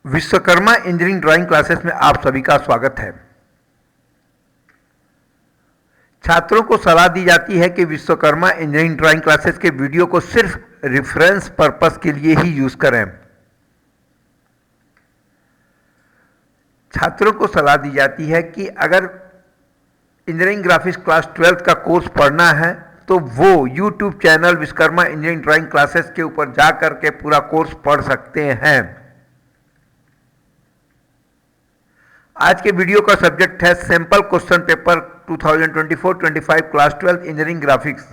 Vishwakarma engineering drawing classes में आप सभी का स्वागत है। छात्रों को सलाह दी जाती है कि विश्वकर्मा इंजीनियरिंग ड्राइंग क्लासेस के वीडियो को सिर्फ रेफरेंस पर्पस के लिए ही यूज करें। छात्रों को सलाह दी जाती है कि अगर इंजीनियरिंग ग्राफिक्स क्लास 12 का कोर्स पढ़ना है तो वो YouTube channel Vishwakarma engineering drawing classes के ऊपर जा करके पूरा कोर्स पढ़ सकते हैं। आज के वीडियो का सब्जेक्ट है sample question paper 2024-25 class 12 engineering graphics.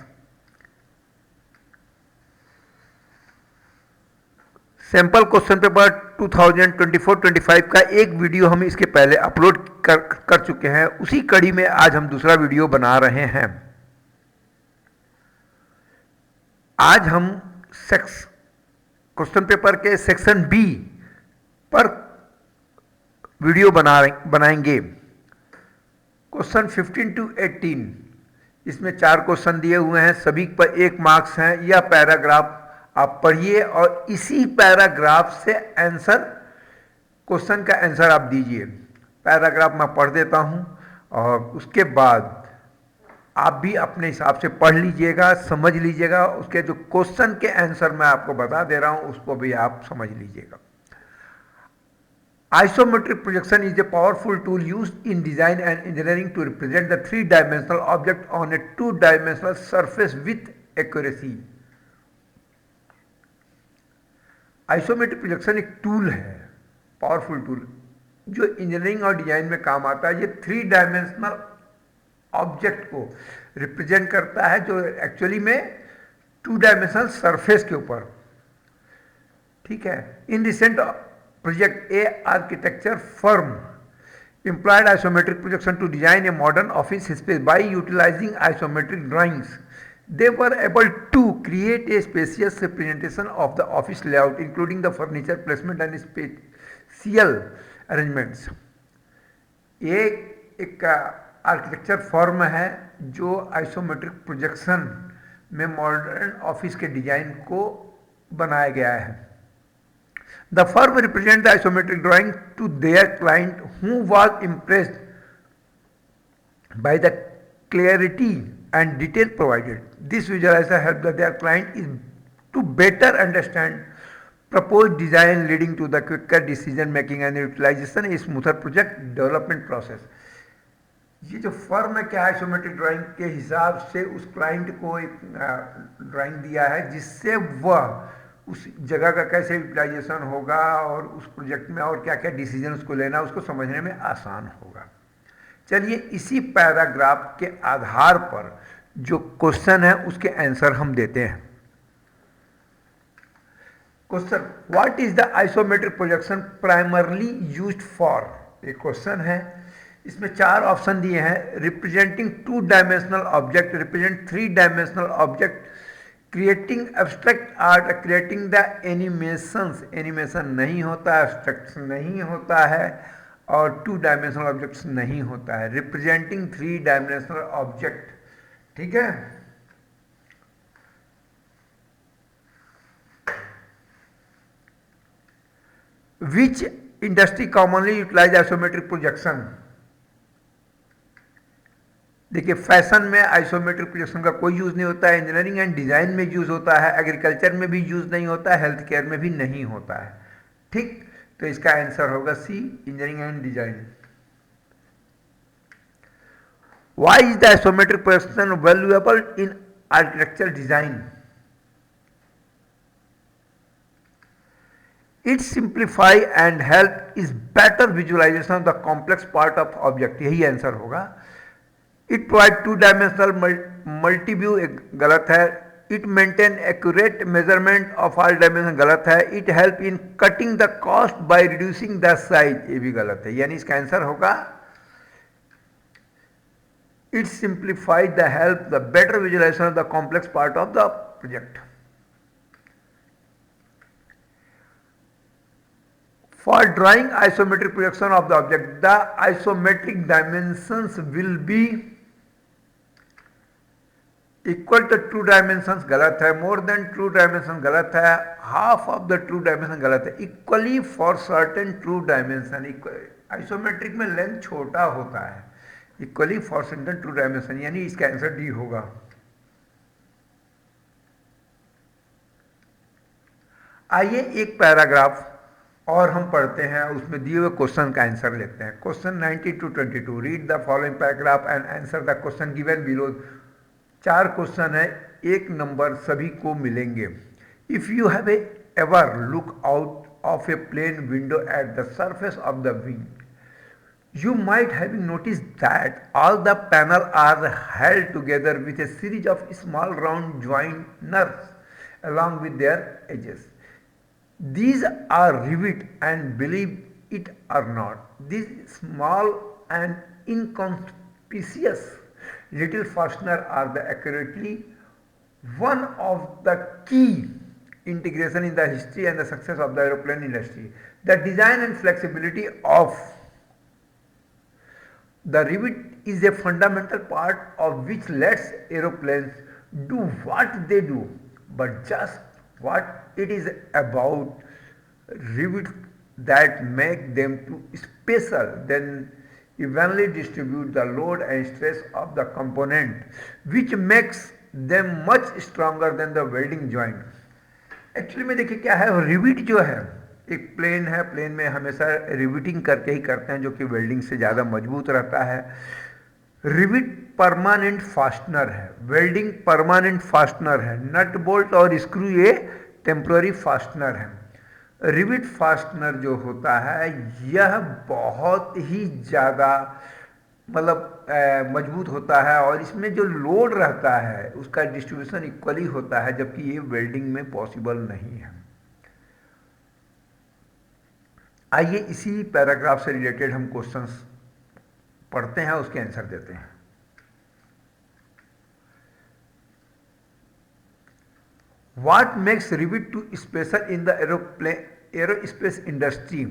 Sample question paper 2024-25 का एक वीडियो हम इसके पहले अपलोड कर चुके हैं। उसी कड़ी में आज हम दूसरा वीडियो बना रहे हैं। आज हम क्वेश्चन पेपर के सेक्शन बी पर वीडियो बनाएंगे। क्वेश्चन 15 to 18, इसमें 4 क्वेश्चन दिए हुए हैं, सभी पर 1 मार्क्स हैं। यह पैराग्राफ आप पढ़िए और इसी पैराग्राफ से क्वेश्चन का आंसर आप दीजिए। पैराग्राफ मैं पढ़ देता हूं और उसके बाद आप भी अपने हिसाब से पढ़ लीजिएगा, समझ लीजिएगा। उसके जो क्वेश्चन के आंसर मैं आपको बता दे रहा हूं उसको भी आप समझ लीजिएगा। Isometric projection is a powerful tool used in design and engineering to represent the three-dimensional object on a two-dimensional surface with accuracy. Isometric projection एक टूल है, पावरफुल टूल, जो इंजीनियरिंग और डिजाइन में काम आता है। ये 3 डायमेंशनल ऑब्जेक्ट को रिप्रेजेंट करता है जो एक्चुअली में 2 डायमेंशनल सरफेस के ऊपर, ठीक है। In recent Project A architecture firm employed isometric projection to design a modern office space. By utilizing isometric drawings, they were able to create a spacious representation of the office layout, including the furniture placement and spatial arrangements. ये एक architecture firm है जो isometric projection में modern office के design को बनाया गया है। The firm represent the isometric drawing to their client, who was impressed by the clarity and detail provided. This visualization helped their client to better understand proposed design, leading to the quicker decision making and utilization a smoother project development process. ये जो firm है क्या isometric drawing के हिसाब से उस client को एक ड्राइंग दिया है जिससे वह उस जगह का कैसे यूटिलाइजेशन होगा और उस प्रोजेक्ट में और क्या क्या डिसीजन उसको लेना उसको समझने में आसान होगा। चलिए इसी पैराग्राफ के आधार पर जो क्वेश्चन है उसके आंसर हम देते हैं। Question, what is the isometric projection primarily used for? एक क्वेश्चन है, इसमें 4 ऑप्शन दिए हैं। Representing 2 dimensional object, represent 3 dimensional object, creating abstract art, creating the animations, animation नहीं होता है, एब्स्ट्रैक्ट नहीं होता है और 2 डायमेंशनल ऑब्जेक्ट्स नहीं होता है। रिप्रेजेंटिंग 3 डायमेंशनल ऑब्जेक्ट, ठीक है। Which industry commonly utilise isometric projection? देखिए फैशन में आइसोमेट्रिक प्रोजेक्शन का कोई यूज़ नहीं होता है, इंजीनियरिंग एंड डिज़ाइन में यूज़ होता है, एग्रीकल्चर में भी यूज़ नहीं होता है, हेल्थ केयर में भी नहीं होता है, ठीक। तो इसका आंसर होगा C, engineering and design. Why is the isometric projection valuable in architecture design? It simplify and help is better visualisation of the complex part of object, यही आंसर होगा। इट प्रोवाइड 2 डायमेंशनल मल्टीव्यू, गलत है। It maintain accurate measurement of all dimension, गलत है। It help in cutting the cost by reducing the size, ये भी गलत है। यानी इसका आंसर होगा it simplified the help the better visualisation of the complex part of the project. For drawing isometric projection of the object, the isometric dimensions will be equal to true dimension गलत है, more than true dimension गलत है, half of the true dimension गलत है, equally for certain true dimension, isometric में length छोटा होता है, equally for certain true dimension, यानी इसका आंसर डी होगा। आइए एक पैराग्राफ और हम पढ़ते हैं, उसमें दिए हुए क्वेश्चन का आंसर लेते हैं। Question 19 to 22, read the following paragraph and answer the question given below. 4 question है, 1 नंबर सभी को मिलेंगे। If you have ever look out of a plane window at the surface of the wing, you might have noticed that all the panels are held together with a series of small round joiners along with their edges. These are rivet, and believe it or not, these small and inconspicuous little fasteners are the accurately one of the key integration in the history and the success of the aeroplane industry. The design and flexibility of the rivet is a fundamental part of which lets aeroplanes do what they do, but just what it is about rivets that make them too special then evenly distribute the load and stress of the component, which makes them much stronger than the welding joint. Actually में देखिए क्या है, rivet जो है, एक plane है, plane में हमेशा रिविटिंग करके ही करते हैं, जो कि वेल्डिंग से ज़्यादा मजबूत रहता है। रिविट परमानेंट फास्टनर है, वेल्डिंग परमानेंट फास्टनर है, नट बोल्ट और स्क्रू ये टेम्पररी फास्टनर है। रिविट फास्टनर जो होता है यह बहुत ही ज़्यादा मतलब मजबूत होता है, और इसमें जो लोड रहता है उसका डिस्ट्रीब्यूशन इक्वली होता है, जबकि ये वेल्डिंग में पॉसिबल नहीं है। आइए इसी पैराग्राफ से रिलेटेड हम क्वेश्चंस पढ़ते हैं, उसके आंसर देते हैं। What makes rivet too special in the aerospace industry?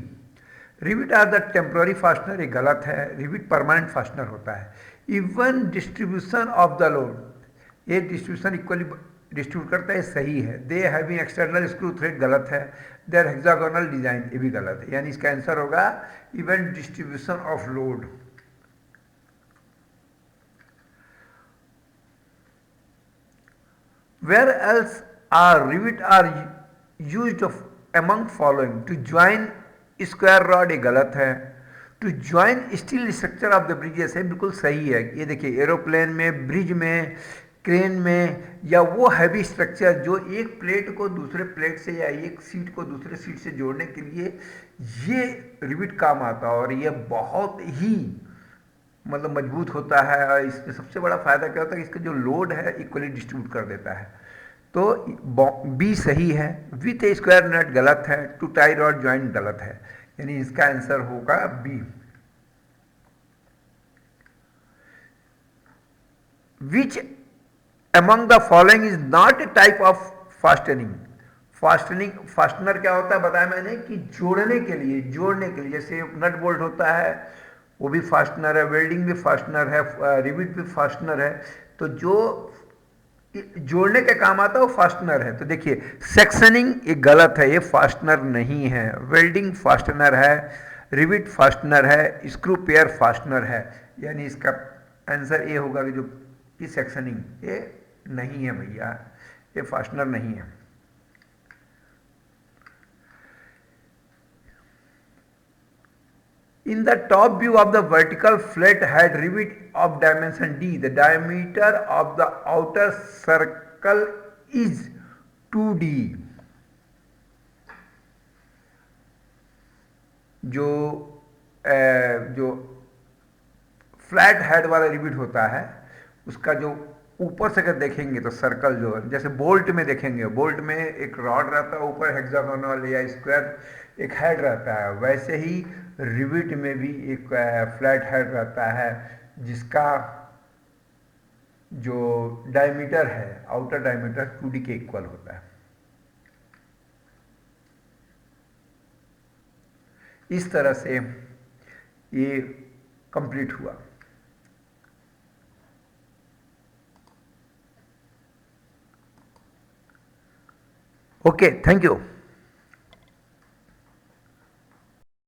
Rivet are the temporary fastener, ये गलत है, रिविट परमानेंट फास्टनर होता है। Even distribution of the load, ये डिस्ट्रीब्यूशन इक्वली डिस्ट्रीब्यूट करता है, सही है। They having external screw thread, गलत है। देयर हेक्सागोनल डिजाइन, ये भी गलत है, यानी इसका आंसर होगा even distribution of load. Where else are rivet are used among following? To join square rod, ये गलत है। To join steel structure of the bridges, है बिल्कुल सही है। ये देखिए एरोप्लेन में, ब्रिज में, क्रेन में, या वो हैवी स्ट्रक्चर जो एक प्लेट को दूसरे प्लेट से या एक सीट को दूसरे सीट से जोड़ने के लिए ये रिविट काम आता है, और ये बहुत ही मतलब मजबूत होता है। और इसमें सबसे बड़ा फायदा क्या होता है कि इसका जो लोड है इक्वली डिस्ट्रीब्यूट कर देता है। तो बी सही है। विथ ए स्क्वायर नट गलत है। टू टाई रॉड ज्वाइंट गलत है, यानी इसका आंसर होगा B. Which among the following is not a type of fastening? Fastener क्या होता है बताया मैंने कि जोड़ने के लिए, जोड़ने के लिए, जैसे नट बोल्ट होता है वो भी फास्टनर है, वेल्डिंग भी फास्टनर है, रिविट भी फास्टनर है। तो जो जोड़ने के काम आता है वो फास्टनर है। तो देखिए सेक्शनिंग ये गलत है, ये फास्टनर नहीं है। वेल्डिंग फास्टनर है, रिविट फास्टनर है, स्क्रू पेयर फास्टनर है, यानी इसका आंसर ये होगा कि जो कि सेक्शनिंग ये नहीं है भैया, ये फास्टनर नहीं है। In the top view of the vertical flat head rivet of dimension D, the diameter of the outer circle is 2D. जो फ्लैट हेड वाला रिविट होता है उसका जो ऊपर से अगर देखेंगे तो सर्कल जो है, जैसे बोल्ट में देखेंगे, बोल्ट में एक रॉड रहता है ऊपर हेक्सागोनल या स्क्वायर एक हेड रहता है, वैसे ही रिविट में भी एक फ्लैट हेड रहता है जिसका जो डायमीटर है, आउटर डायमीटर 2D के इक्वल होता है। इस तरह से ये कंप्लीट हुआ। Okay, thank you.